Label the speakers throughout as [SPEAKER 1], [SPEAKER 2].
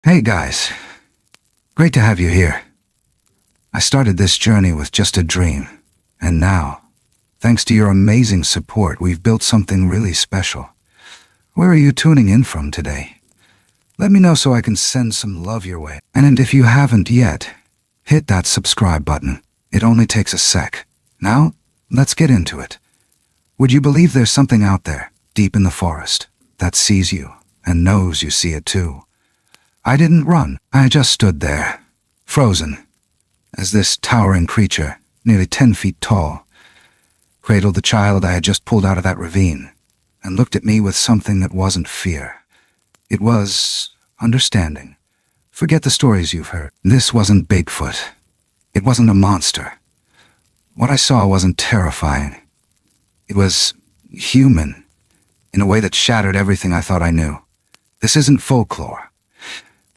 [SPEAKER 1] Hey guys, great to have you here. I started this journey with just a dream, and now, thanks to your amazing support, we've built something really special. Where are you tuning in from today? Let me know so I can send some love your way. And if you haven't yet, hit that subscribe button. It only takes a sec. Now, let's get into it. Would you believe there's something out there, deep in the forest, that sees you and knows you see it too? I didn't run. I just stood there, frozen, as this towering creature, nearly 10 feet tall, cradled the child I had just pulled out of that ravine and looked at me with something that wasn't fear. It was understanding. Forget the stories you've heard. This wasn't Bigfoot. It wasn't a monster. What I saw wasn't terrifying. It was human, in a way that shattered everything I thought I knew. This isn't folklore.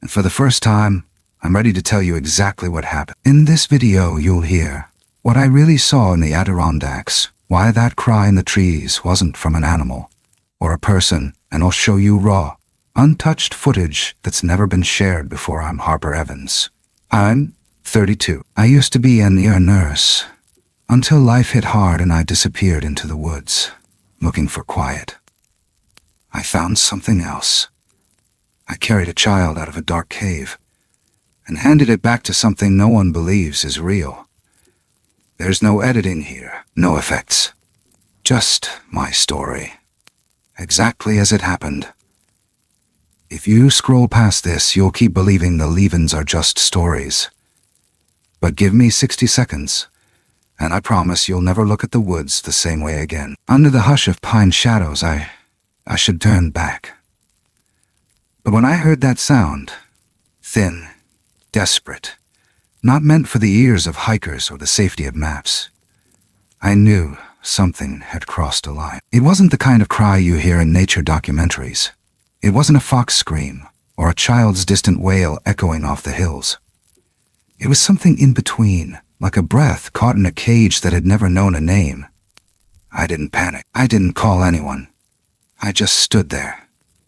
[SPEAKER 1] And for the first time, I'm ready to tell you exactly what happened. In this video, you'll hear what I really saw in the Adirondacks, why that cry in the trees wasn't from an animal or a person, and I'll show you raw, untouched footage that's never been shared before. I'm Harper Evans. I'm 32. I used to be an ear nurse until life hit hard and I disappeared into the woods, looking for quiet. I found something else. I carried a child out of a dark cave and handed it back to something no one believes is real. There's no editing here, no effects. Just my story, exactly as it happened. If you scroll past this, you'll keep believing the leave-ins are just stories. But give me 60 seconds, and I promise you'll never look at the woods the same way again. Under the hush of pine shadows, I should turn back. But when I heard that sound, thin, desperate, not meant for the ears of hikers or the safety of maps, I knew something had crossed a line. It wasn't the kind of cry you hear in nature documentaries. It wasn't a fox scream or a child's distant wail echoing off the hills. It was something in between, like a breath caught in a cage that had never known a name. I didn't panic. I didn't call anyone. I just stood there,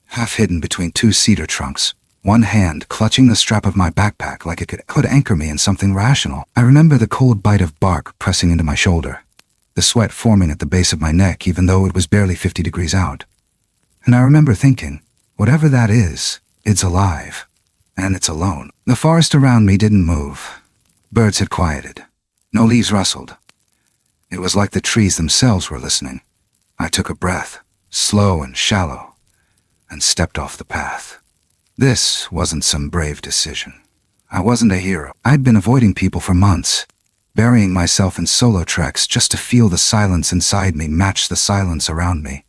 [SPEAKER 1] half hidden between two cedar trunks, one hand clutching the strap of my backpack like it could anchor me in something rational. I remember the cold bite of bark pressing into my shoulder, the sweat forming at the base of my neck even though it was barely 50 degrees out. And I remember thinking, whatever that is, it's alive, and it's alone. The forest around me didn't move. Birds had quieted. No leaves rustled. It was like the trees themselves were listening. I took a breath, slow and shallow, and stepped off the path. This wasn't some brave decision. I wasn't a hero. I'd been avoiding people for months, burying myself in solo treks just to feel the silence inside me match the silence around me.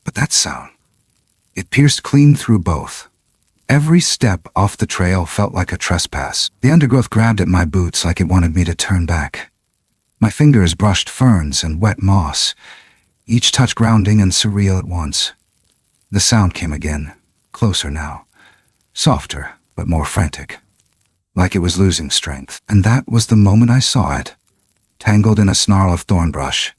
[SPEAKER 1] But that sound, it pierced clean through both. Every step off the trail felt like a trespass. The undergrowth grabbed at my boots like it wanted me to turn back. My fingers brushed ferns and wet moss, each touch grounding and surreal at once. The sound came again, closer now, softer but more frantic, like it was losing strength. And that was the moment I saw it, tangled in a snarl of thorn brush,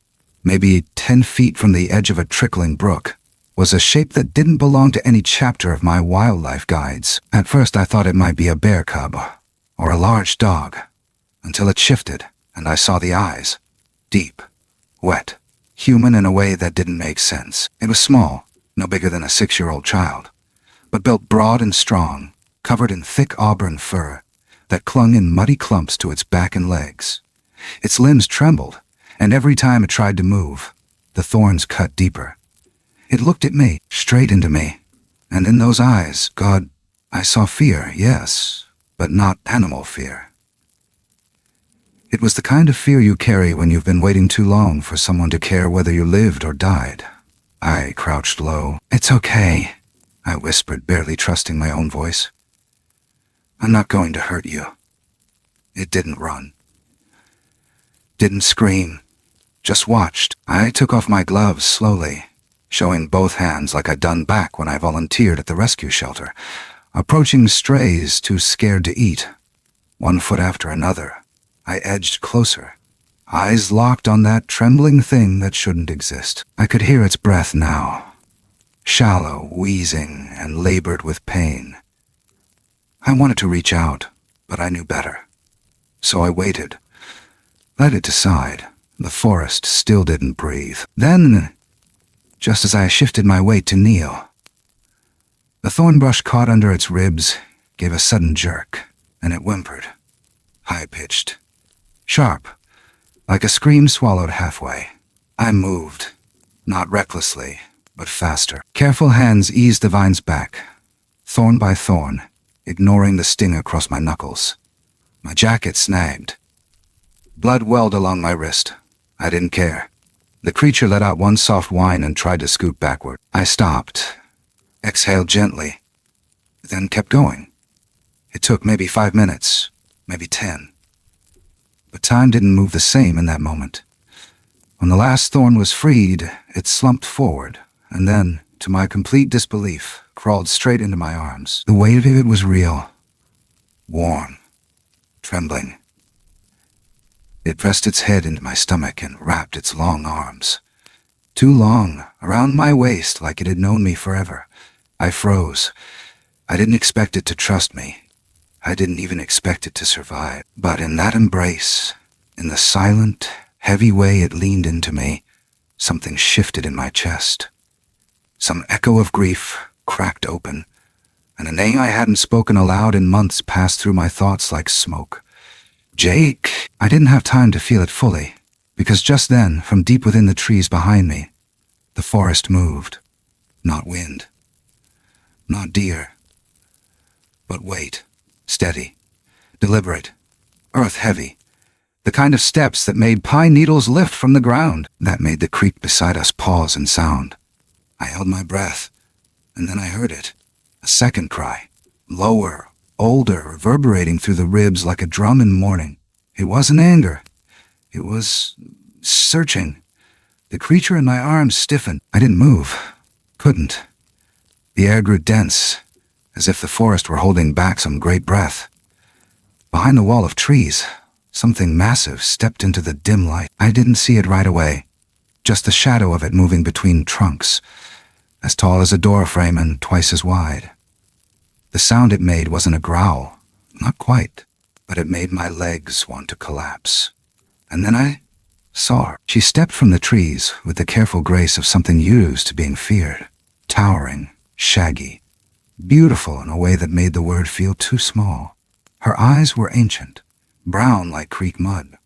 [SPEAKER 1] maybe 10 feet from the edge of a trickling brook, was a shape that didn't belong to any chapter of my wildlife guides. At first I thought it might be a bear cub or a large dog, until it shifted and I saw the eyes, deep, wet, human in a way that didn't make sense. It was small, no bigger than a 6-year-old child, but built broad and strong, covered in thick auburn fur that clung in muddy clumps to its back and legs. Its limbs trembled, and every time it tried to move, the thorns cut deeper. It looked at me, straight into me, and in those eyes, God, I saw fear, yes, but not animal fear. It was the kind of fear you carry when you've been waiting too long for someone to care whether you lived or died. I crouched low. "It's okay," I whispered, barely trusting my own voice. "I'm not going to hurt you." It didn't run. Didn't scream. Just watched. I took off my gloves slowly, showing both hands like I'd done back when I volunteered at the rescue shelter, approaching strays too scared to eat. One foot after another, I edged closer, eyes locked on that trembling thing that shouldn't exist. I could hear its breath now, shallow, wheezing, and labored with pain. I wanted to reach out, but I knew better. So I waited, let it decide. The forest still didn't breathe. Then, just as I shifted my weight to kneel, the thorn brush caught under its ribs, gave a sudden jerk, and it whimpered. High-pitched, sharp, like a scream swallowed halfway. I moved, not recklessly, but faster. Careful hands eased the vines back, thorn by thorn, ignoring the sting across my knuckles. My jacket snagged. Blood welled along my wrist. I didn't care. The creature let out one soft whine and tried to scoot backward. I stopped, exhaled gently, then kept going. It took maybe 5 minutes, maybe 10. But time didn't move the same in that moment. When the last thorn was freed, it slumped forward, and then, to my complete disbelief, crawled straight into my arms. The weight of it was real, warm, trembling. It pressed its head into my stomach and wrapped its long arms. Too long, around my waist like it had known me forever. I froze. I didn't expect it to trust me. I didn't even expect it to survive. But in that embrace, in the silent, heavy way it leaned into me, something shifted in my chest. Some echo of grief cracked open, and a name I hadn't spoken aloud in months passed through my thoughts like smoke. Jake! I didn't have time to feel it fully, because just then, from deep within the trees behind me, the forest moved. Not wind, not deer, but weight, steady, deliberate, earth-heavy, the kind of steps that made pine needles lift from the ground, that made the creek beside us pause in sound. I held my breath, and then I heard it, a second cry, lower, older, reverberating through the ribs like a drum in mourning. It wasn't anger. It was searching. The creature in my arms stiffened. I didn't move. Couldn't. The air grew dense, as if the forest were holding back some great breath. Behind the wall of trees, something massive stepped into the dim light. I didn't see it right away, just the shadow of it moving between trunks, as tall as a door frame and twice as wide. The sound it made wasn't a growl, not quite, but it made my legs want to collapse. And then I saw her. She stepped from the trees with the careful grace of something used to being feared, towering, shaggy, beautiful in a way that made the word feel too small. Her eyes were ancient, brown like creek mud,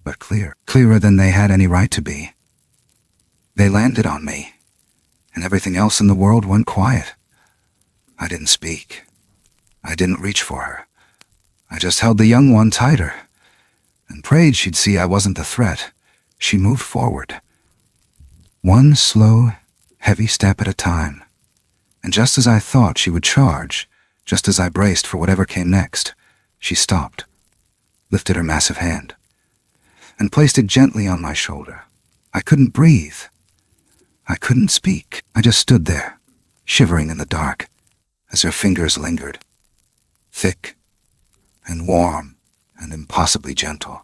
[SPEAKER 1] but clear, clearer than they had any right to be. They landed on me, and everything else in the world went quiet. I didn't speak. I didn't reach for her. I just held the young one tighter and prayed she'd see I wasn't the threat. She moved forward, one slow, heavy step at a time. And just as I thought she would charge, just as I braced for whatever came next, she stopped, lifted her massive hand, and placed it gently on my shoulder. I couldn't breathe. I couldn't speak. I just stood there, shivering in the dark, as her fingers lingered, thick and warm and impossibly gentle.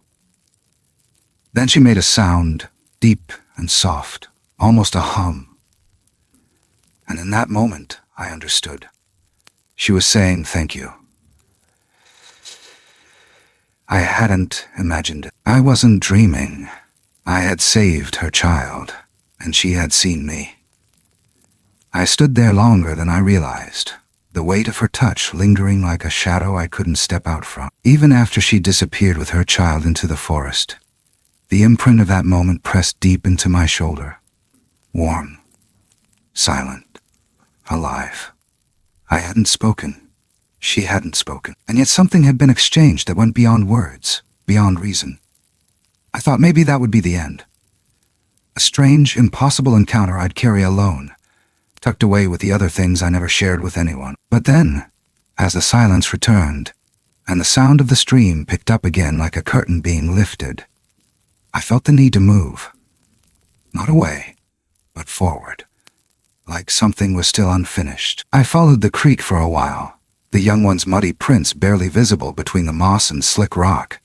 [SPEAKER 1] Then she made a sound, deep and soft, almost a hum. And in that moment, I understood. She was saying thank you. I hadn't imagined it. I wasn't dreaming. I had saved her child, and she had seen me. I stood there longer than I realized, the weight of her touch lingering like a shadow I couldn't step out from. Even after she disappeared with her child into the forest, the imprint of that moment pressed deep into my shoulder. Warm, silent, alive. I hadn't spoken. She hadn't spoken. And yet something had been exchanged that went beyond words, beyond reason. I thought maybe that would be the end. A strange, impossible encounter I'd carry alone, tucked away with the other things I never shared with anyone. But then, as the silence returned, and the sound of the stream picked up again like a curtain being lifted, I felt the need to move. Not away, but forward, like something was still unfinished. I followed the creek for a while, the young one's muddy prints barely visible between the moss and slick rock.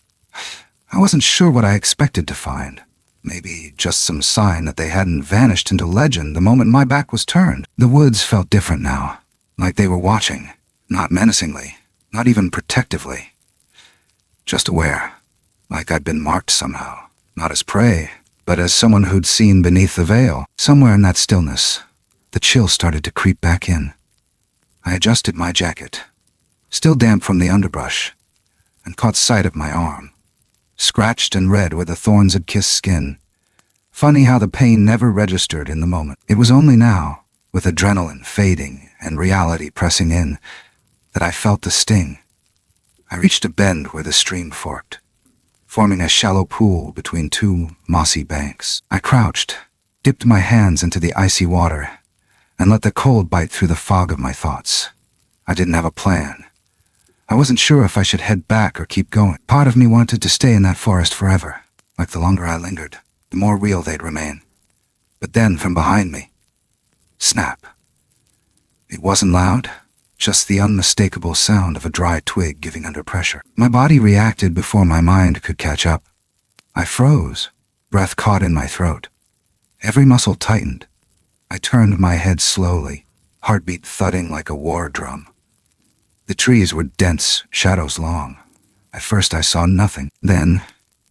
[SPEAKER 1] I wasn't sure what I expected to find. Maybe just some sign that they hadn't vanished into legend the moment my back was turned. The woods felt different now, like they were watching, not menacingly, Not even protectively. Just aware, like I'd been marked somehow. Not as prey, but as someone who'd seen beneath the veil. Somewhere in that stillness, the chill started to creep back in. I adjusted my jacket, still damp from the underbrush, and caught sight of my arm, scratched and red where the thorns had kissed skin. Funny how the pain never registered in the moment. It was only now, with adrenaline fading and reality pressing in, that I felt the sting. I reached a bend where the stream forked, forming a shallow pool between two mossy banks. I crouched, dipped my hands into the icy water, and let the cold bite through the fog of my thoughts. I didn't have a plan. I wasn't sure if I should head back or keep going. Part of me wanted to stay in that forest forever, like the longer I lingered, the more real they'd remain. But then, from behind me, snap. It wasn't loud, just the unmistakable sound of a dry twig giving under pressure. My body reacted before my mind could catch up. I froze, breath caught in my throat. Every muscle tightened. I turned my head slowly, heartbeat thudding like a war drum. The trees were dense, shadows long. At first I saw nothing. Then,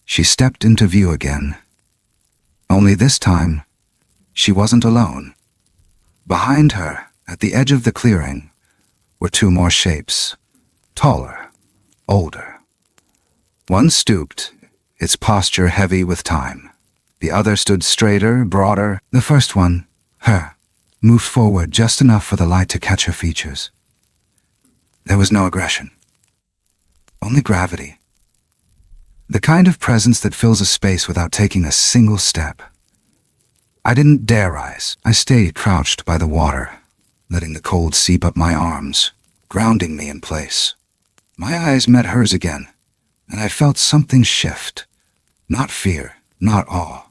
[SPEAKER 1] she stepped into view again. Only this time, she wasn't alone. Behind her, at the edge of the clearing, were two more shapes, taller, older. One stooped, its posture heavy with time. The other stood straighter, broader. The first one, her, moved forward just enough for the light to catch her features. There was no aggression, only gravity. The kind of presence that fills a space without taking a single step. I didn't dare rise. I stayed crouched by the water, letting the cold seep up my arms, grounding me in place. My eyes met hers again, and I felt something shift. Not fear, not awe.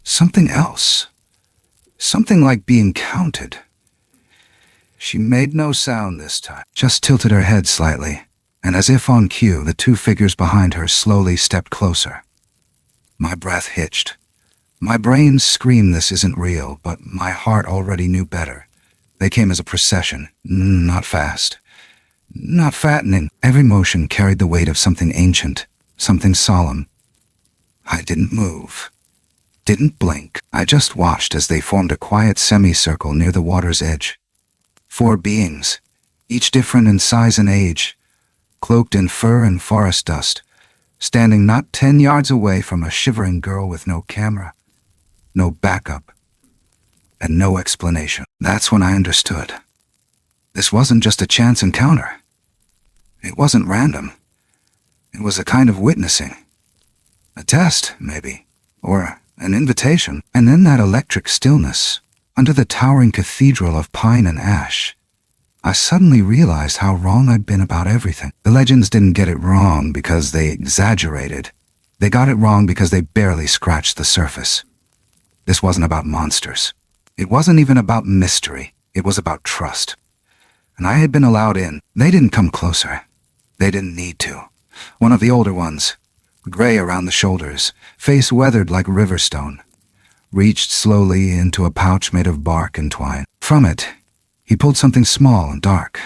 [SPEAKER 1] Something else. Something like being counted. She made no sound this time, just tilted her head slightly, and as if on cue, the two figures behind her slowly stepped closer. My breath hitched. My brain screamed this isn't real, but my heart already knew better. They came as a procession, not fast, not fattening. Every motion carried the weight of something ancient, something solemn. I didn't move, didn't blink. I just watched as they formed a quiet semicircle near the water's edge. 4 beings, each different in size and age, cloaked in fur and forest dust, standing not 10 yards away from a shivering girl with no camera, no backup, and no explanation. That's when I understood. This wasn't just a chance encounter. It wasn't random. It was a kind of witnessing. A test, maybe, or an invitation. And in that electric stillness, under the towering cathedral of pine and ash, I suddenly realized how wrong I'd been about everything. The legends didn't get it wrong because they exaggerated. They got it wrong because they barely scratched the surface. This wasn't about monsters. It wasn't even about mystery. It was about trust. And I had been allowed in. They didn't come closer. They didn't need to. One of the older ones, gray around the shoulders, face weathered like river stone, reached slowly into a pouch made of bark and twine. From it, he pulled something small and dark,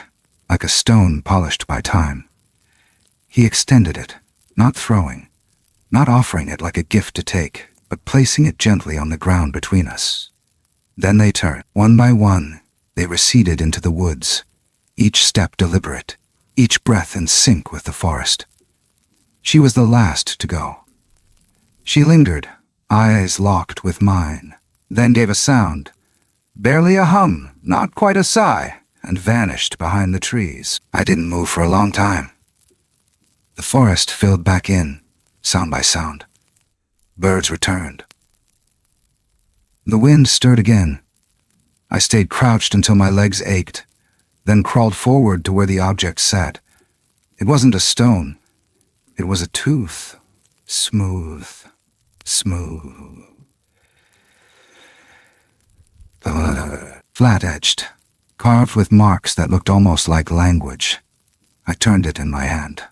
[SPEAKER 1] like a stone polished by time. He extended it, not throwing, not offering it like a gift to take, but placing it gently on the ground between us. Then they turned. One by one, they receded into the woods, each step deliberate, each breath in sync with the forest. She was the last to go. She lingered, eyes locked with mine, then gave a sound, barely a hum, not quite a sigh, and vanished behind the trees. I didn't move for a long time. The forest filled back in, sound by sound. Birds returned. The wind stirred again. I stayed crouched until my legs ached, then crawled forward to where the object sat. It wasn't a stone. It was a tooth, smooth, flat-edged, carved with marks that looked almost like language. I turned it in my hand.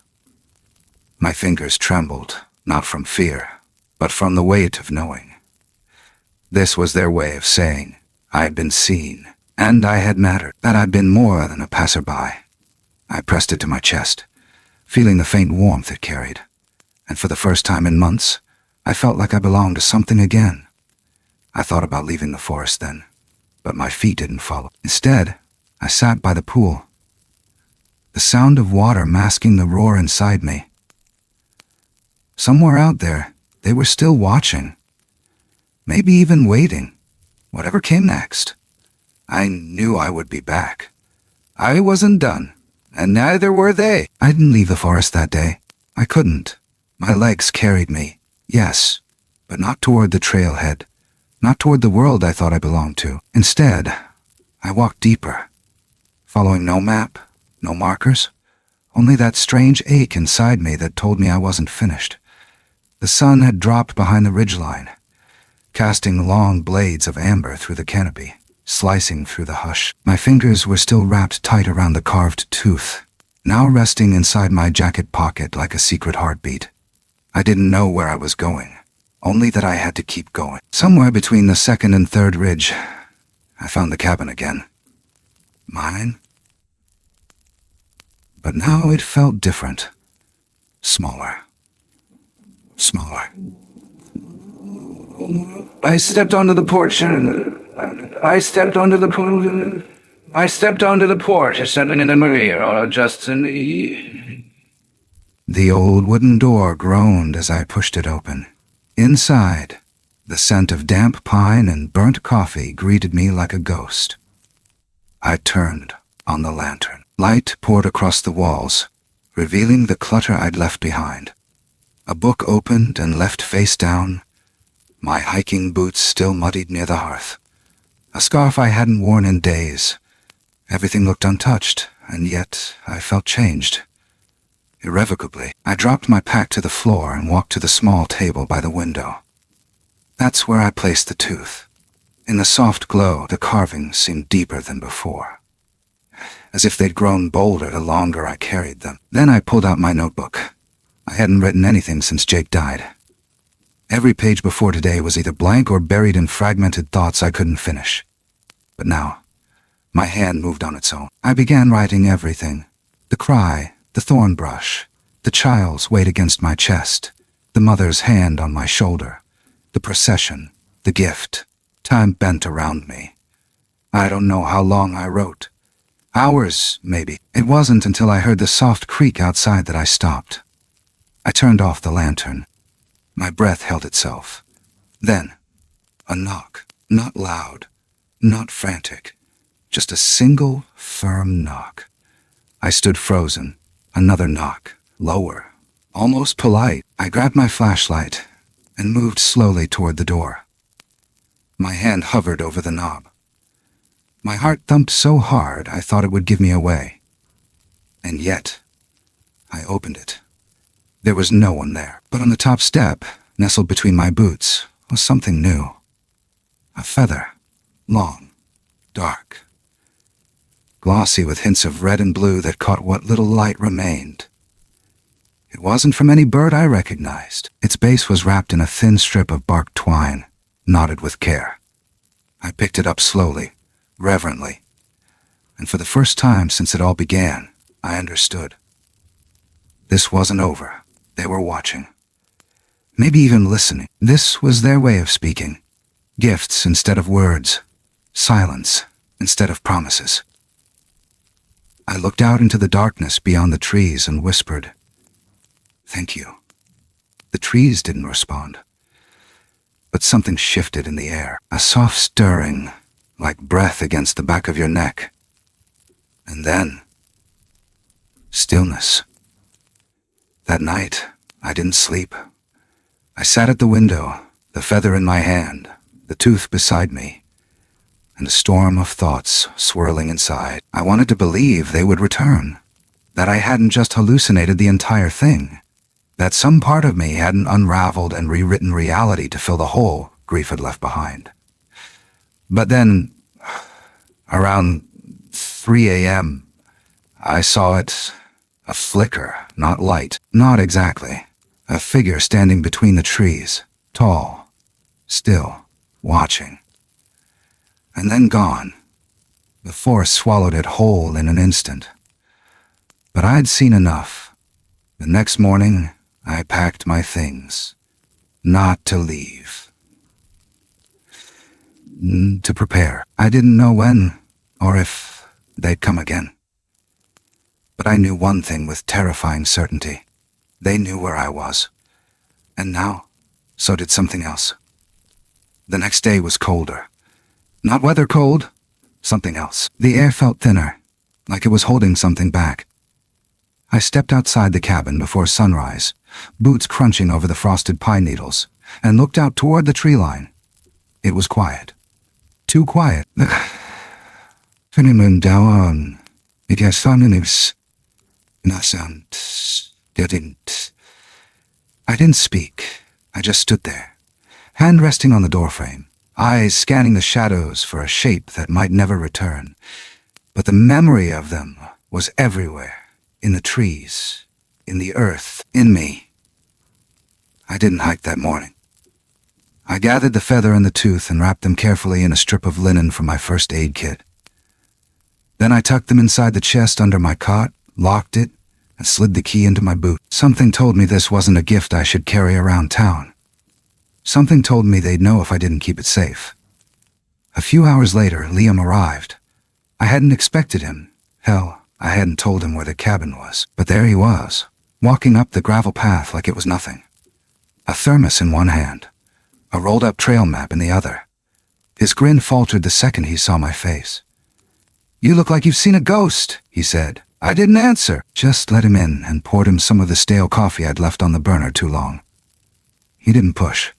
[SPEAKER 1] My fingers trembled, not from fear, but from the weight of knowing. This was their way of saying I had been seen, and I had mattered, that I'd been more than a passerby. I pressed it to my chest, feeling the faint warmth it carried. And for the first time in months, I felt like I belonged to something again. I thought about leaving the forest then, but my feet didn't follow. Instead, I sat by the pool, the sound of water masking the roar inside me. Somewhere out there, they were still watching, maybe even waiting, whatever came next. I knew I would be back. I wasn't done, and neither were they. I didn't leave the forest that day. I couldn't. My legs carried me, yes, but not toward the trailhead, not toward the world I thought I belonged to. Instead, I walked deeper, following no map, no markers, only that strange ache inside me that told me I wasn't finished. The sun had dropped behind the ridgeline, casting long blades of amber through the canopy, slicing through the hush. My fingers were still wrapped tight around the carved tooth, now resting inside my jacket pocket like a secret heartbeat. I didn't know where I was going, only that I had to keep going. Somewhere between the second and third ridge, I found the cabin again. Mine? But now it felt different. Smaller. I stepped onto the porch and I stepped onto the porch, settling in the Maria, or just in the... The old wooden door groaned as I pushed it open. Inside, the scent of damp pine and burnt coffee greeted me like a ghost. I turned on the lantern. Light poured across the walls, revealing the clutter I'd left behind. A book opened and left face down, my hiking boots still muddied near the hearth. A scarf I hadn't worn in days. Everything looked untouched, and yet I felt changed. Irrevocably, I dropped my pack to the floor and walked to the small table by the window. That's where I placed the tooth. In the soft glow, the carvings seemed deeper than before, as if they'd grown bolder the longer I carried them. Then I pulled out my notebook. I hadn't written anything since Jake died. Every page before today was either blank or buried in fragmented thoughts I couldn't finish. But now, my hand moved on its own. I began writing everything. The cry, the thorn brush, the child's weight against my chest, the mother's hand on my shoulder, the procession, the gift. Time bent around me. I don't know how long I wrote. Hours, maybe. It wasn't until I heard the soft creak outside that I stopped. I turned off the lantern. My breath held itself. Then, a knock. Not loud, not frantic. Just a single, firm knock. I stood frozen. Another knock. Lower. Almost polite. I grabbed my flashlight and moved slowly toward the door. My hand hovered over the knob. My heart thumped so hard I thought it would give me away. And yet, I opened it. There was no one there, but on the top step, nestled between my boots, was something new. A feather. Long. Dark. Glossy with hints of red and blue that caught what little light remained. It wasn't from any bird I recognized. Its base was wrapped in a thin strip of bark twine, knotted with care. I picked it up slowly, reverently, and for the first time since it all began, I understood. This wasn't over. They were watching. Maybe even listening. This was their way of speaking. Gifts instead of words. Silence instead of promises. I looked out into the darkness beyond the trees and whispered, "Thank you." The trees didn't respond. But something shifted in the air, a soft stirring, like breath against the back of your neck. And then, stillness. That night, I didn't sleep. I sat at the window, the feather in my hand, the tooth beside me, and a storm of thoughts swirling inside. I wanted to believe they would return, that I hadn't just hallucinated the entire thing, that some part of me hadn't unraveled and rewritten reality to fill the hole grief had left behind. But then, around 3 a.m., I saw it, a flicker, not light, not exactly. A figure standing between the trees, tall, still, watching. And then gone. The force swallowed it whole in an instant. But I'd seen enough. The next morning, I packed my things. Not to leave. To prepare. I didn't know when or if they'd come again. But I knew one thing with terrifying certainty. They knew where I was. And now, so did something else. The next day was colder. Not weather cold, something else. The air felt thinner, like it was holding something back. I stepped outside the cabin before sunrise, boots crunching over the frosted pine needles, and looked out toward the tree line. It was quiet. Too quiet. I didn't speak. I just stood there, hand resting on the doorframe, eyes scanning the shadows for a shape that might never return. But the memory of them was everywhere, in the trees, in the earth, in me. I didn't hike that morning. I gathered the feather and the tooth and wrapped them carefully in a strip of linen from my first aid kit. Then I tucked them inside the chest under my cot, locked it, and slid the key into my boot. Something told me this wasn't a gift I should carry around town. Something told me they'd know if I didn't keep it safe. A few hours later, Liam arrived. I hadn't expected him. Hell, I hadn't told him where the cabin was. But there he was, walking up the gravel path like it was nothing. A thermos in one hand, a rolled-up trail map in the other. His grin faltered the second he saw my face. "You look like you've seen a ghost," he said. I didn't answer, just let him in and poured him some of the stale coffee I'd left on the burner too long. He didn't push.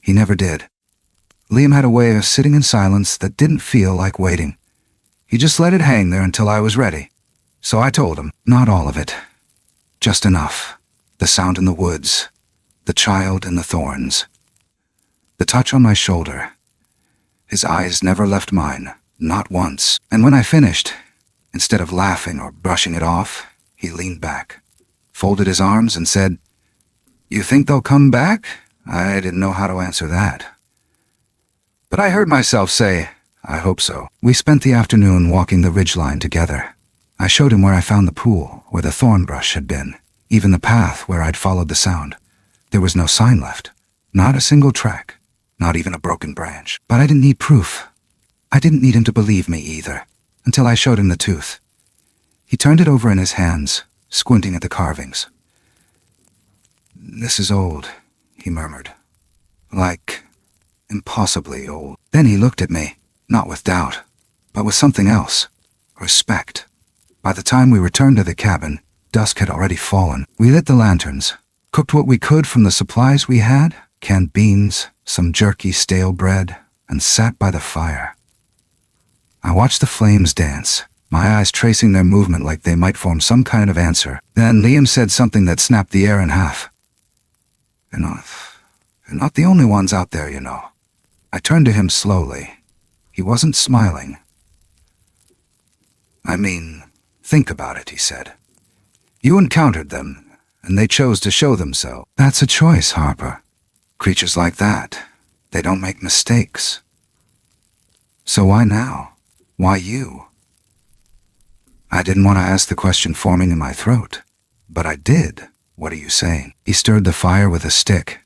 [SPEAKER 1] He never did. Liam had a way of sitting in silence that didn't feel like waiting. He just let it hang there until I was ready. So I told him, not all of it. Just enough. The sound in the woods. The child in the thorns. The touch on my shoulder. His eyes never left mine, not once. And when I finished, instead of laughing or brushing it off, he leaned back, folded his arms and said, "You think they'll come back?" I didn't know how to answer that. But I heard myself say, "I hope so." We spent the afternoon walking the ridgeline together. I showed him where I found the pool, where the thorn brush had been, even the path where I'd followed the sound. There was no sign left, not a single track, not even a broken branch. But I didn't need proof. I didn't need him to believe me either, until I showed him the tooth. He turned it over in his hands, squinting at the carvings. "This is old," he murmured. "Like, impossibly old." Then he looked at me, not with doubt, but with something else. Respect. By the time we returned to the cabin, dusk had already fallen. We lit the lanterns, cooked what we could from the supplies we had, canned beans, some jerky stale bread, and sat by the fire. I watched the flames dance, my eyes tracing their movement like they might form some kind of answer. Then Liam said something that snapped the air in half. You're not the only ones out there, you know." I turned to him slowly. He wasn't smiling. "I mean, think about it," he said. "You encountered them, and they chose to show themselves. That's a choice, Harper. Creatures like that, they don't make mistakes. So why now? Why you?" I didn't want to ask the question forming in my throat, but I did. "What are you saying?" He stirred the fire with a stick.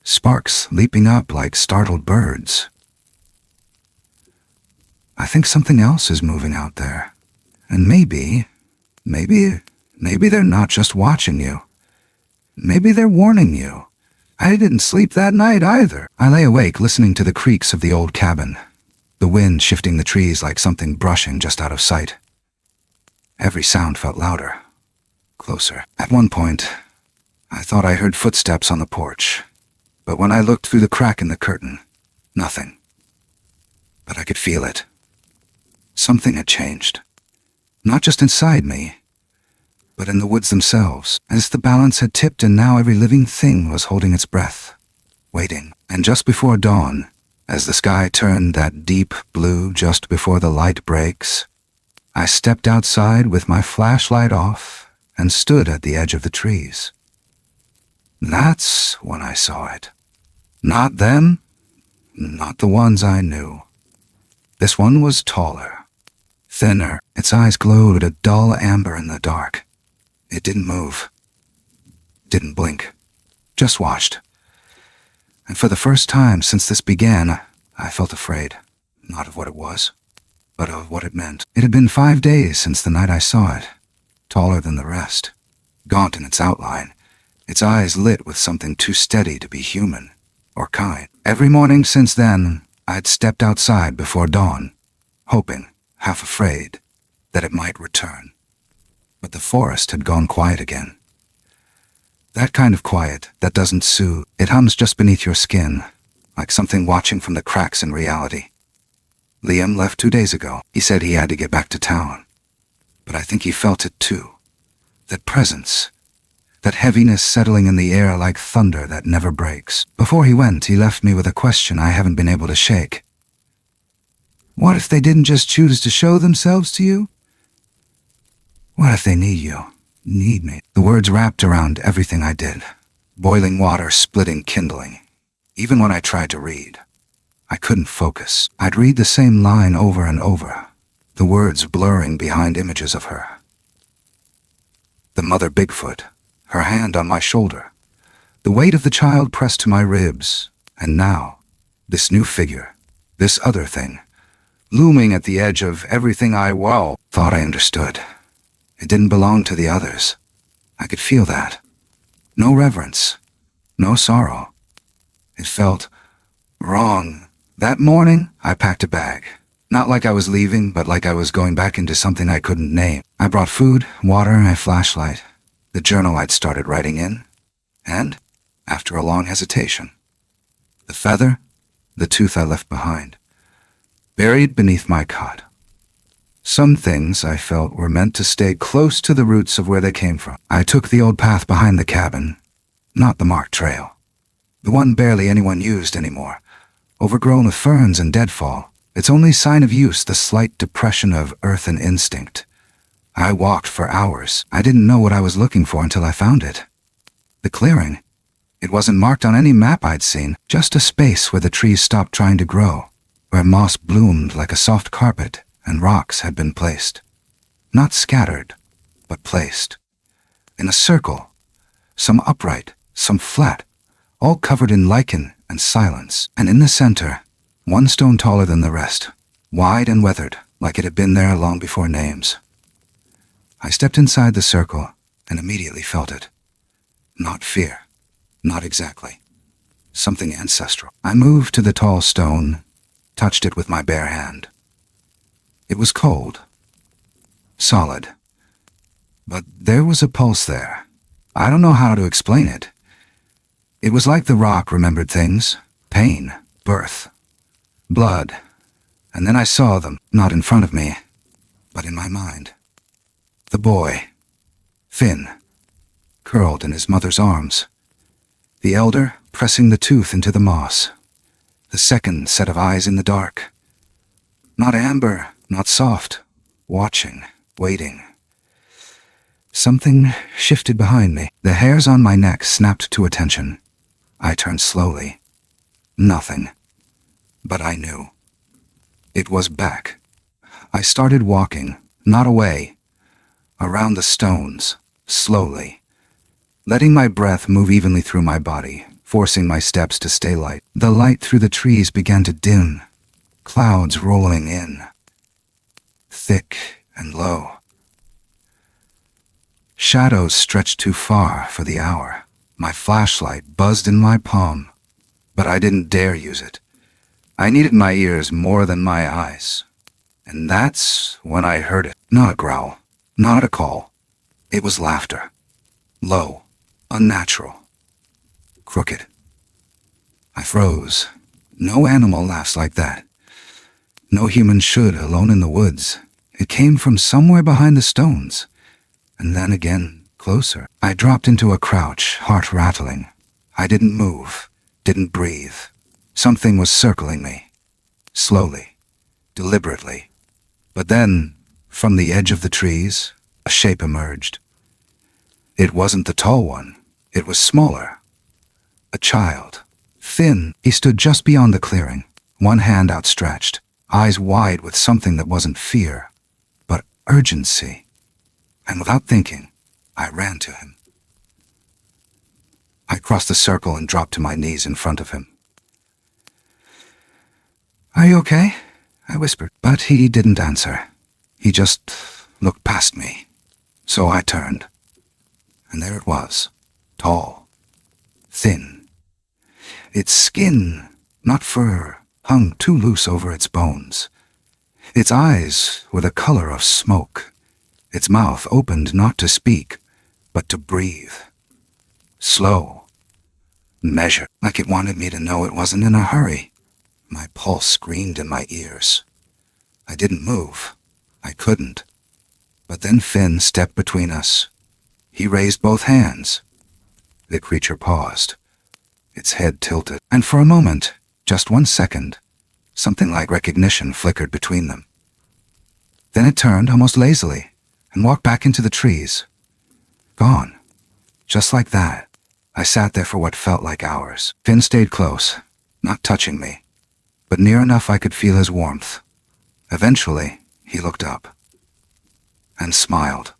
[SPEAKER 1] Sparks leaping up like startled birds. "I think something else is moving out there. And maybe they're not just watching you. Maybe they're warning you." I didn't sleep that night either. I lay awake listening to the creaks of the old cabin, the wind shifting the trees like something brushing just out of sight. Every sound felt louder, closer. At one point, I thought I heard footsteps on the porch, but when I looked through the crack in the curtain, nothing. But I could feel it. Something had changed. Not just inside me, but in the woods themselves, as the balance had tipped and now every living thing was holding its breath, waiting. And just before dawn, as the sky turned that deep blue just before the light breaks, I stepped outside with my flashlight off and stood at the edge of the trees. That's when I saw it. Not them, not the ones I knew. This one was taller, thinner. Its eyes glowed a dull amber in the dark. It didn't move. Didn't blink. Just watched. And for the first time since this began, I felt afraid. Not of what it was, but of what it meant. It had been 5 days since the night I saw it. Taller than the rest. Gaunt in its outline. Its eyes lit with something too steady to be human or kind. Every morning since then, I'd stepped outside before dawn, hoping, half afraid, that it might return. But the forest had gone quiet again. That kind of quiet that doesn't soothe. It hums just beneath your skin, like something watching from the cracks in reality. Liam left 2 days ago. He said he had to get back to town. But I think he felt it too. That presence. That heaviness settling in the air like thunder that never breaks. Before he went, he left me with a question I haven't been able to shake. What if they didn't just choose to show themselves to you? What if they need you? Need me? The words wrapped around everything I did. Boiling water, splitting, kindling. Even when I tried to read, I couldn't focus. I'd read the same line over and over, the words blurring behind images of her. The mother Bigfoot, her hand on my shoulder, the weight of the child pressed to my ribs, and now, this new figure, this other thing, looming at the edge of everything I thought I understood. It didn't belong to the others. I could feel that. No reverence, no sorrow. It felt wrong. That morning, I packed a bag. Not like I was leaving, but like I was going back into something I couldn't name. I brought food, water, and a flashlight, the journal I'd started writing in, and, after a long hesitation, the feather, the tooth I left behind, buried beneath my cot. Some things, I felt, were meant to stay close to the roots of where they came from. I took the old path behind the cabin, not the marked trail. The one barely anyone used anymore, overgrown with ferns and deadfall. Its only sign of use, the slight depression of earth and instinct. I walked for hours. I didn't know what I was looking for until I found it. The clearing. It wasn't marked on any map I'd seen, just a space where the trees stopped trying to grow, where moss bloomed like a soft carpet and rocks had been placed. Not scattered, but placed. In a circle, some upright, some flat, all covered in lichen and silence. And in the center, one stone taller than the rest, wide and weathered, like it had been there long before names. I stepped inside the circle and immediately felt it. Not fear. Not exactly. Something ancestral. I moved to the tall stone, touched it with my bare hand. It was cold. Solid. But there was a pulse there. I don't know how to explain it. It was like the rock remembered things. Pain, birth, blood. And then I saw them, not in front of me, but in my mind. The boy, Finn, curled in his mother's arms. The elder pressing the tooth into the moss. The second set of eyes in the dark. Not amber, not soft. Watching, waiting. Something shifted behind me. The hairs on my neck snapped to attention. I turned slowly. Nothing. But I knew. It was back. I started walking, not away. Around the stones, slowly. Letting my breath move evenly through my body, forcing my steps to stay light. The light through the trees began to dim. Clouds rolling in. Thick and low. Shadows stretched too far for the hour. My flashlight buzzed in my palm, but I didn't dare use it. I needed my ears more than my eyes. And that's when I heard it. Not a growl, not a call. It was laughter. Low, unnatural, crooked. I froze. No animal laughs like that. No human should, alone in the woods. It came from somewhere behind the stones. And then again, closer. I dropped into a crouch, heart rattling. I didn't move, didn't breathe. Something was circling me. Slowly, deliberately. But then, from the edge of the trees, a shape emerged. It wasn't the tall one. It was smaller. A child. Thin. He stood just beyond the clearing, one hand outstretched, eyes wide with something that wasn't fear, urgency, and without thinking, I ran to him. I crossed the circle and dropped to my knees in front of him. "Are you okay?" I whispered, but he didn't answer. He just looked past me. So I turned, and there it was, tall, thin. Its skin, not fur, hung too loose over its bones. Its eyes were the color of smoke. Its mouth opened not to speak, but to breathe. Slow, measured, like it wanted me to know it wasn't in a hurry. My pulse screamed in my ears. I didn't move. I couldn't. But then Finn stepped between us. He raised both hands. The creature paused, its head tilted, and for a moment, just 1 second, something like recognition flickered between them. Then it turned almost lazily and walked back into the trees. Gone. Just like that. I sat there for what felt like hours. Finn stayed close, not touching me, but near enough I could feel his warmth. Eventually, he looked up and smiled.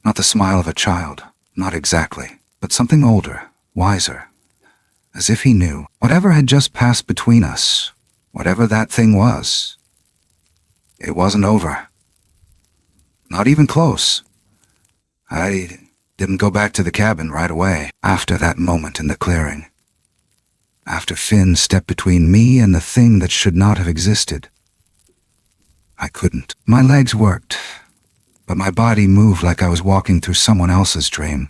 [SPEAKER 1] Not the smile of a child, not exactly, but something older, wiser, as if he knew whatever had just passed between us, whatever that thing was, it wasn't over. Not even close. I didn't go back to the cabin right away after that moment in the clearing. After Finn stepped between me and the thing that should not have existed. I couldn't. My legs worked, but my body moved like I was walking through someone else's dream.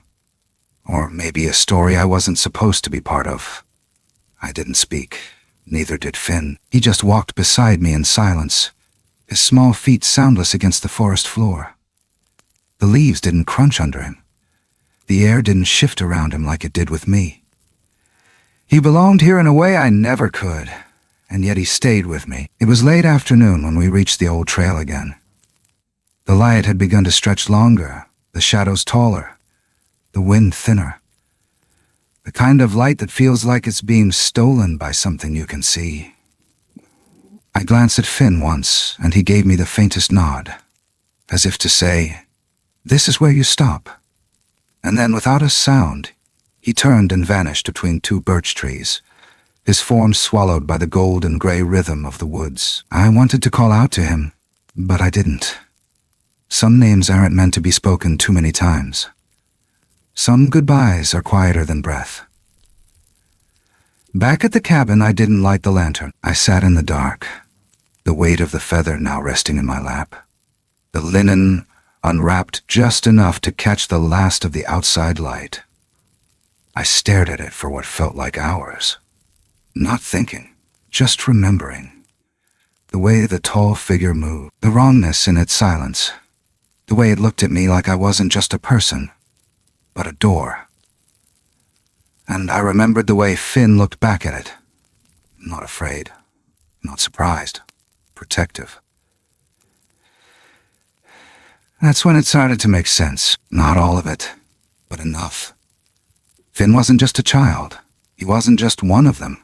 [SPEAKER 1] Or maybe a story I wasn't supposed to be part of. I didn't speak. Neither did Finn. He just walked beside me in silence, his small feet soundless against the forest floor. The leaves didn't crunch under him. The air didn't shift around him like it did with me. He belonged here in a way I never could, and yet he stayed with me. It was late afternoon when we reached the old trail again. The light had begun to stretch longer, the shadows taller, the wind thinner. The kind of light that feels like it's being stolen by something you can see. I glanced at Finn once, and he gave me the faintest nod, as if to say, "This is where you stop." And then, without a sound, he turned and vanished between 2 birch trees, his form swallowed by the gold and gray rhythm of the woods. I wanted to call out to him, but I didn't. Some names aren't meant to be spoken too many times. Some goodbyes are quieter than breath. Back at the cabin, I didn't light the lantern. I sat in the dark, the weight of the feather now resting in my lap. The linen unwrapped just enough to catch the last of the outside light. I stared at it for what felt like hours. Not thinking, just remembering. The way the tall figure moved, the wrongness in its silence. The way it looked at me like I wasn't just a person, but a door. And I remembered the way Finn looked back at it. Not afraid, not surprised, protective. That's when it started to make sense. Not all of it, but enough. Finn wasn't just a child. He wasn't just one of them.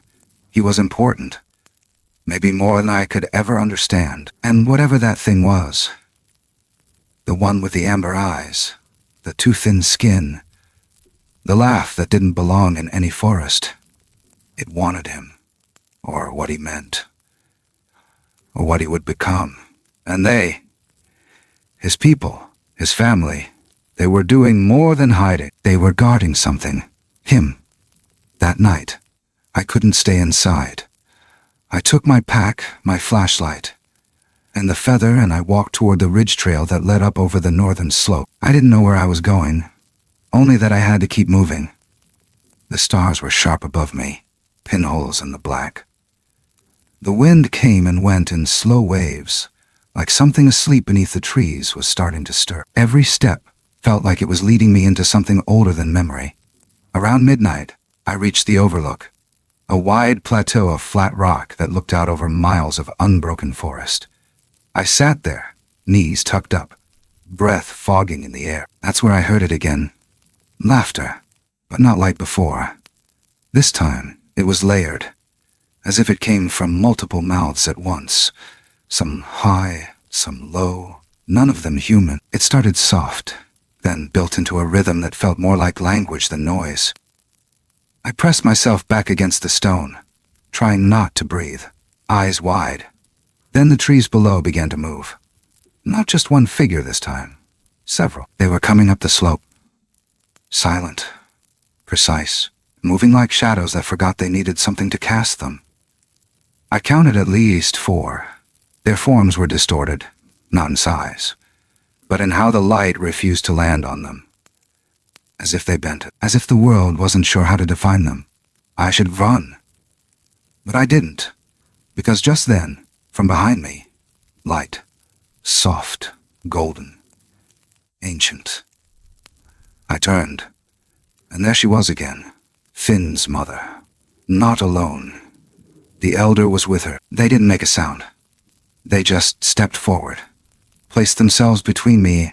[SPEAKER 1] He was important. Maybe more than I could ever understand. And whatever that thing was, the one with the amber eyes, the too thin skin, the laugh that didn't belong in any forest, it wanted him, or what he meant, or what he would become. And they, his people, his family, they were doing more than hiding. They were guarding something. Him. That night, I couldn't stay inside. I took my pack, my flashlight, and the feather, and I walked toward the ridge trail that led up over the northern slope. I didn't know where I was going, only that I had to keep moving. The stars were sharp above me, pinholes in the black. The wind came and went in slow waves, like something asleep beneath the trees was starting to stir. Every step felt like it was leading me into something older than memory. Around midnight, I reached the overlook, a wide plateau of flat rock that looked out over miles of unbroken forest. I sat there, knees tucked up, breath fogging in the air. That's where I heard it again. Laughter, but not like before. This time, it was layered, as if it came from multiple mouths at once. Some high, some low, none of them human. It started soft, then built into a rhythm that felt more like language than noise. I pressed myself back against the stone, trying not to breathe, eyes wide. Then the trees below began to move. Not just one figure this time. Several. They were coming up the slope. Silent, precise, moving like shadows that forgot they needed something to cast them. I counted at least 4. Their forms were distorted, not in size, but in how the light refused to land on them. As if they bent it, as if the world wasn't sure how to define them. I should run. But I didn't, because just then, from behind me, light, soft, golden, ancient. I turned, and there she was again, Finn's mother. Not alone. The elder was with her. They didn't make a sound. They just stepped forward, placed themselves between me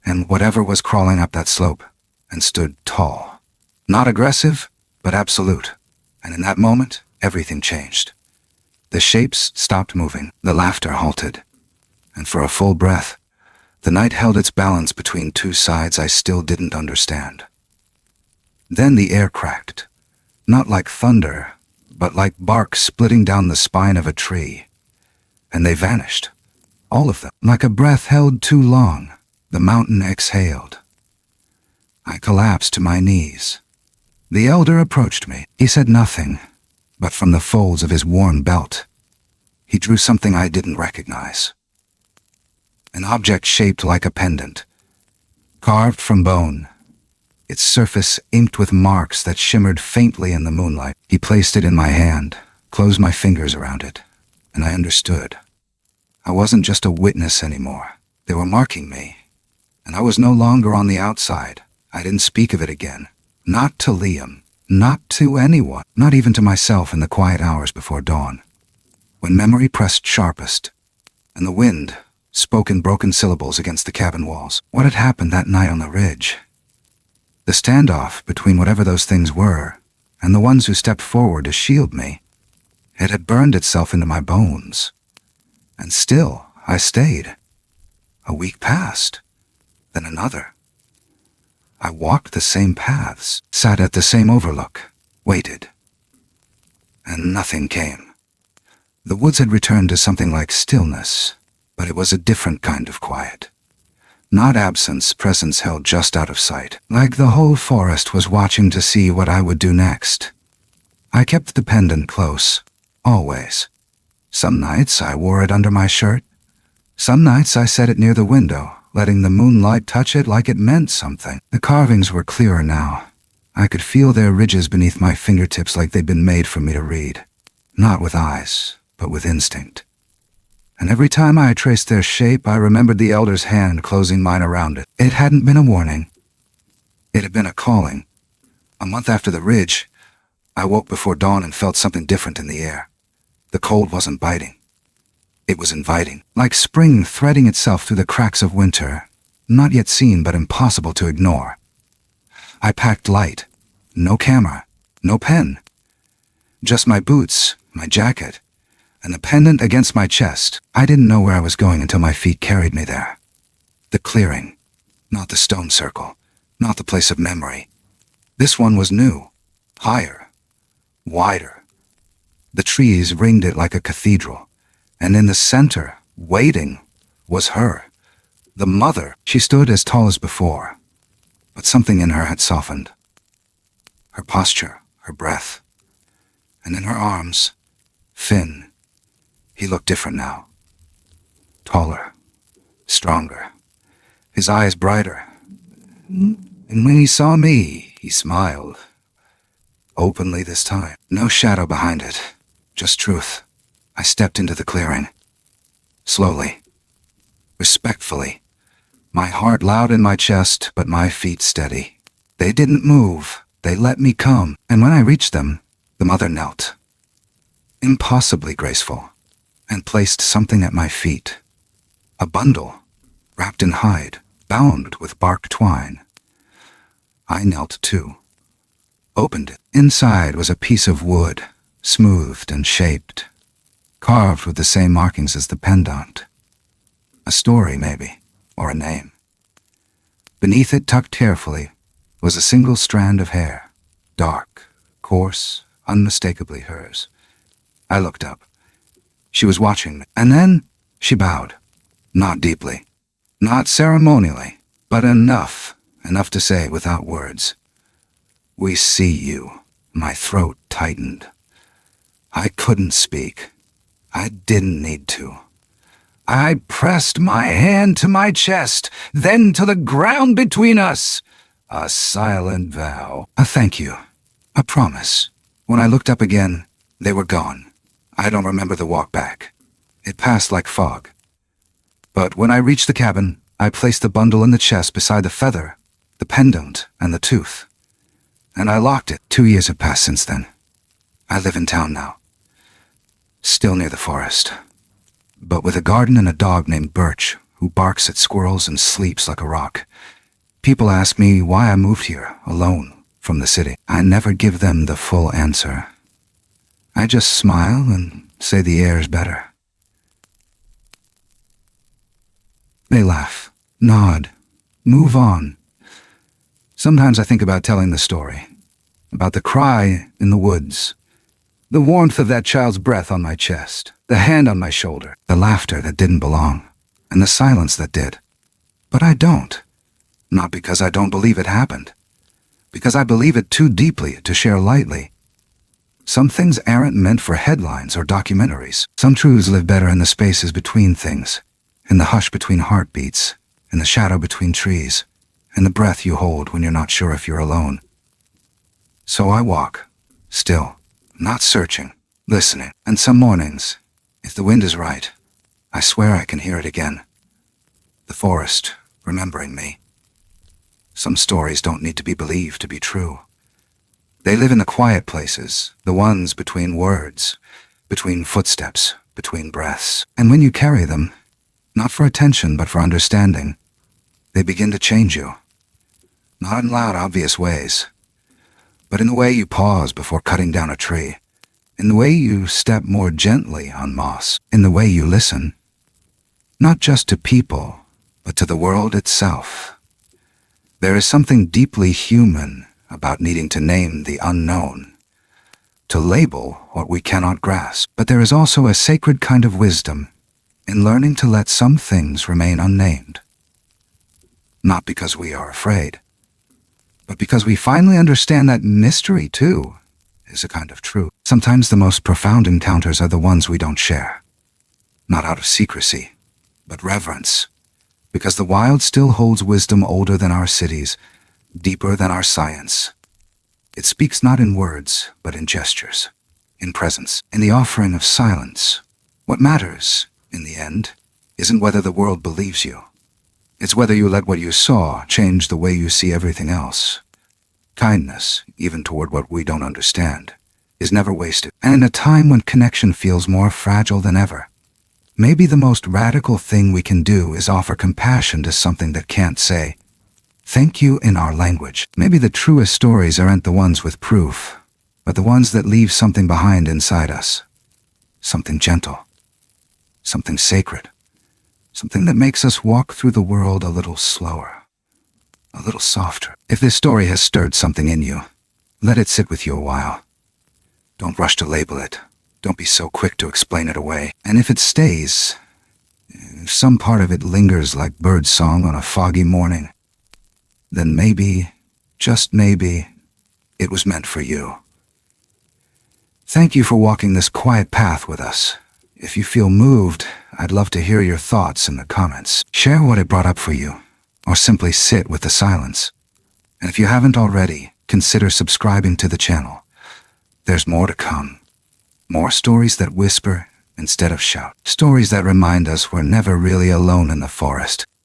[SPEAKER 1] and whatever was crawling up that slope, and stood tall. Not aggressive, but absolute. And in that moment, everything changed. The shapes stopped moving, the laughter halted, and for a full breath, the night held its balance between 2 sides I still didn't understand. Then the air cracked, not like thunder, but like bark splitting down the spine of a tree. And they vanished, all of them. Like a breath held too long, the mountain exhaled. I collapsed to my knees. The elder approached me. He said nothing, but from the folds of his worn belt, he drew something I didn't recognize. An object shaped like a pendant, carved from bone, its surface inked with marks that shimmered faintly in the moonlight. He placed it in my hand, closed my fingers around it, and I understood. I wasn't just a witness anymore. They were marking me, and I was no longer on the outside. I didn't speak of it again. Not to Liam, not to anyone, not even to myself in the quiet hours before dawn. When memory pressed sharpest, and the wind spoke in broken syllables against the cabin walls. What had happened that night on the ridge? The standoff between whatever those things were, and the ones who stepped forward to shield me, it had burned itself into my bones. And still, I stayed. A week passed, then another. I walked the same paths, sat at the same overlook, waited. And nothing came. The woods had returned to something like stillness, but it was a different kind of quiet. Not absence, presence held just out of sight, like the whole forest was watching to see what I would do next. I kept the pendant close, always. Some nights I wore it under my shirt. Some nights I set it near the window, letting the moonlight touch it like it meant something. The carvings were clearer now. I could feel their ridges beneath my fingertips like they'd been made for me to read. Not with eyes, but with instinct. And every time I traced their shape, I remembered the elder's hand closing mine around it. It hadn't been a warning. It had been a calling. A month after the ridge, I woke before dawn and felt something different in the air. The cold wasn't biting. It was inviting, like spring threading itself through the cracks of winter, not yet seen but impossible to ignore. I packed light. No camera, no pen. Just my boots, my jacket, and the pendant against my chest. I didn't know where I was going until my feet carried me there. The clearing, not the stone circle, not the place of memory. This one was new, higher, wider. The trees ringed it like a cathedral, and in the center, waiting, was her, the mother. She stood as tall as before, but something in her had softened. Her posture, her breath, and in her arms, Finn. He looked different now. Taller, stronger, his eyes brighter. And when he saw me, he smiled. Openly this time. No shadow behind it, just truth. I stepped into the clearing. Slowly, respectfully, my heart loud in my chest, but my feet steady. They didn't move. They let me come. And when I reached them, the mother knelt, impossibly graceful, and placed something at my feet. A bundle, wrapped in hide, bound with bark twine. I knelt too, opened it. Inside was a piece of wood, smoothed and shaped, carved with the same markings as the pendant. A story, maybe. or a name. Beneath it, tucked carefully, was a single strand of hair, dark, coarse, unmistakably hers. I looked up. She was watching me, and then she bowed. Not deeply, not ceremonially, but enough to say without words, "We see you." My throat tightened. I couldn't speak. I didn't need to. I pressed my hand to my chest, then to the ground between us. A silent vow. A thank you. A promise. When I looked up again, they were gone. I don't remember the walk back. It passed like fog. But when I reached the cabin, I placed the bundle in the chest beside the feather, the pendant, and the tooth. And I locked it. 2 years have passed since then. I live in town now. Still near the forest, but with a garden and a dog named Birch, who barks at squirrels and sleeps like a rock. People ask me why I moved here, alone, from the city. I never give them the full answer. I just smile and say the air's better. They laugh, nod, move on. Sometimes I think about telling the story, about the cry in the woods, the warmth of that child's breath on my chest, the hand on my shoulder, the laughter that didn't belong, and the silence that did. But I don't. Not because I don't believe it happened. Because I believe it too deeply to share lightly. Some things aren't meant for headlines or documentaries. Some truths live better in the spaces between things, in the hush between heartbeats, in the shadow between trees, in the breath you hold when you're not sure if you're alone. So I walk, still, not searching, listening. And some mornings, if the wind is right, I swear I can hear it again. The forest, remembering me. Some stories don't need to be believed to be true. They live in the quiet places, the ones between words, between footsteps, between breaths. And when you carry them, not for attention but for understanding, they begin to change you. Not in loud, obvious ways, but in the way you pause before cutting down a tree, in the way you step more gently on moss, in the way you listen, not just to people, but to the world itself. There is something deeply human about needing to name the unknown, to label what we cannot grasp. But there is also a sacred kind of wisdom in learning to let some things remain unnamed. Not because we are afraid, but because we finally understand that mystery, too, is a kind of truth. Sometimes the most profound encounters are the ones we don't share. Not out of secrecy, but reverence. Because the wild still holds wisdom older than our cities, deeper than our science. It speaks not in words, but in gestures, in presence, in the offering of silence. What matters, in the end, isn't whether the world believes you. It's whether you let what you saw change the way you see everything else. Kindness, even toward what we don't understand, is never wasted. And in a time when connection feels more fragile than ever, maybe the most radical thing we can do is offer compassion to something that can't say thank you in our language. Maybe the truest stories aren't the ones with proof, but the ones that leave something behind inside us. Something gentle, something sacred. Something that makes us walk through the world a little slower, a little softer. If this story has stirred something in you, let it sit with you a while. Don't rush to label it. Don't be so quick to explain it away. And if it stays, if some part of it lingers like bird song on a foggy morning, then maybe, just maybe, it was meant for you. Thank you for walking this quiet path with us. If you feel moved, I'd love to hear your thoughts in the comments. Share what it brought up for you, or simply sit with the silence. And if you haven't already, consider subscribing to the channel. There's more to come. More stories that whisper instead of shout. Stories that remind us we're never really alone in the forest.